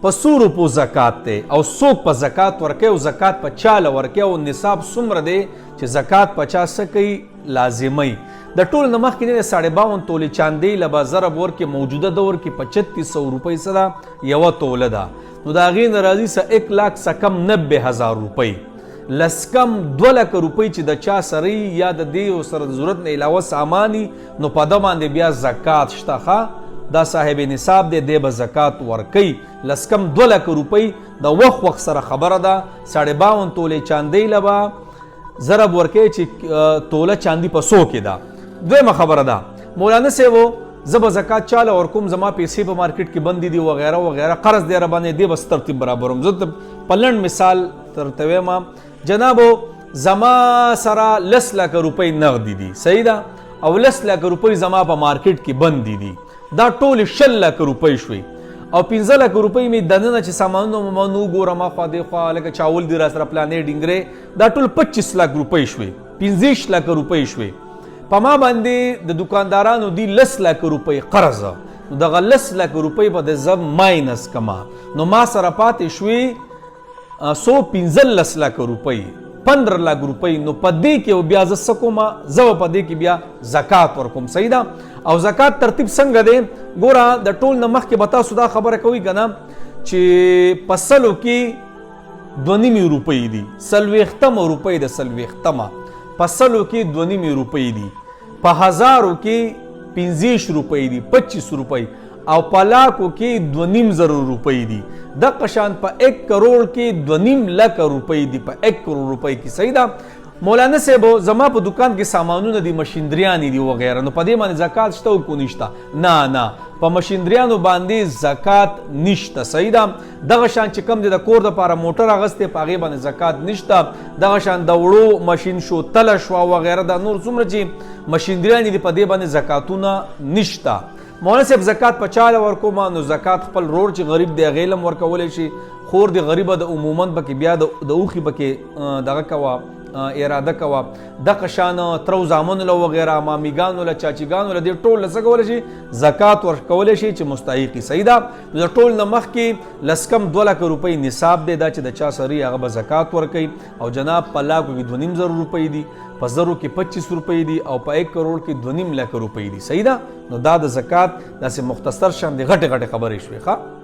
په 100 روپو زکات دی او څوک په زکات ورکوي او زکات په چاله ورکوي او نصاب څومره دی چې زکات په چا څه کوي لازمي. د ټول نه مخکې نه 52 تولې چاندۍ له به ضرب ورکړي موجوده دور کې په 3600 روپۍ څه ده یوه توله ده. نو د هغې نه راځي څه 1 لاک څه کم 90,000 روپۍ لس کم 2 لک روپۍ چې د چا سره یا د دې سره د ضرورت نه علاوه ساماني نو په ده باندې بیا زکات شته ښه. دا صاحب نصاب دی دی به زکات ورکوي. لس کم 2 لک روپۍ د وخت سره خبره ده 52 تولې چاندۍ له به ضرب ورکوي چې توله چاندي په 100 کې ده. دویمه خبره ده مولانا صاحب زه به زکات چاله ورکوم زما پیسې په مارکیټ کې بندي دي وغیره وغیره قرض دی راباندې دی بس ترتیب برابروم. زه په لنډ مثال درته وایم جنابو زما سره 10 لک روپۍ نغدي دي صحیح ده او 10 لک روپۍ زما په مارکیټ کې بندي دي دا ټول 6 لک روپۍ شوي او 15 لک روپۍ مې دننه چې سامانونه مې وګورم خوا دې خوا لکه چاول دي را سره پلانې ډینګرې دا ټول 25 لک روپۍ شوي 15 لک روپۍ شوي. په ما باندې د دکاندارانو دی 10 لک روپۍ قرض نو دغه 10 لک روپۍ به د زه ماینس کما نو ما سره پاتې شوي 115 لک روپۍ 15 لک روپۍ. نو په دې کې بیا زه څه کوم زه په دې کې بیا زکات ورکوم صحیح ده. او زکات ترتیب څنګه دی ګوره د ټول نه مخکې به تاسو دا خبره کوئ که نه چې په 100 کې 2.5 روپۍ دي 40 روپۍ د 40 په 100 کې 2.5 روپۍ دي په 1000 کې 15 روپۍ دي 25 روپۍ او په لاکو کې 2.5 روپۍ دي. د قشان په 1 کروڑ کې 2.5 لک روپۍ دي په 1 کروڑ روپۍ کې صحیح ده. مولانا صاحب زما په دکان کې سامانونه دي مشیندریانې دي وغیره نو په دې باندې زکات شته او کو نشته نه په مشیندریانو باندې زکات نشته صحیح ده. دغه شان چې کم دی د کور دپاره موټر اغوستی په هغې باندې زکات نشته. دغه شان د وړو مشین شو تله شوه وغیره دا نور څومره چې مشیندریانې دي په دې باندې زکاتونه نشته. مولانا صاحب زکات په چاله ورکوم نو زکات خپل رور چې غریب دی هغې لم ورکولی شي. خور دی غریبه د عموما پکې بیا د اوښي پکې دغه کوه اراده کوه دغه شان ترو زامنو له وغیره مامیګانو له چاچیګانو له دې ټول له څه کولی شي زکات ورکولی شي چې مستحقي صحیح ده. نو د ټول نه مخکې لس کم 2 لک روپۍ نصاب دی دا چې د چا سري هغه به زکات ورکوي او جناب په لاکو کې 2.5 روپۍ دي په زرو کې 25 روپۍ دي او په 1 کروڑ کې 2.5 لک روپۍ دي صحیح ده. نو دا د زکات داسې مختصر شان د غټې غټې خبرې شوې ښه.